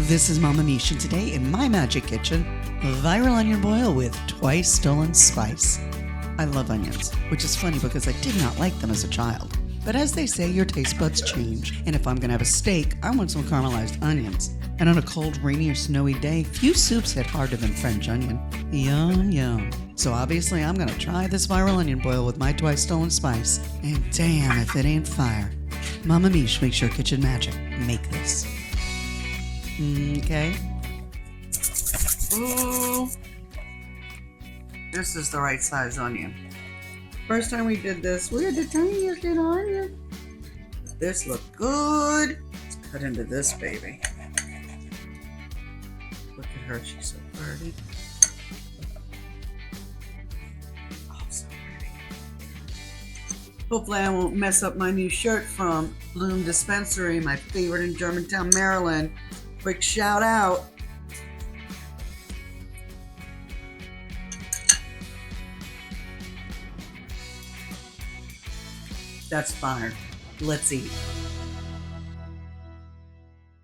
This is Mama Miche, and today in my magic kitchen, viral onion boil with twice stolen spice. I love onions, which is funny because I did not like them as a child. But as they say, your taste buds change, and if I'm gonna have a steak, I want some caramelized onions. And on a cold, rainy, or snowy day, few soups hit harder than French onion. Yum, yum. So obviously I'm gonna try this viral onion boil with my twice stolen spice, and damn if it ain't fire. Mama Miche makes your kitchen magic. Make this. Okay. Ooh. This is the right size onion. First time we did this, we had the tiniest little onion. This looked good. Let's cut into this baby. Look at her, she's so pretty. Oh, so pretty. Hopefully I won't mess up my new shirt from Bloom Dispensary, my favorite in Germantown, Maryland. Quick shout out. That's fire. Let's eat.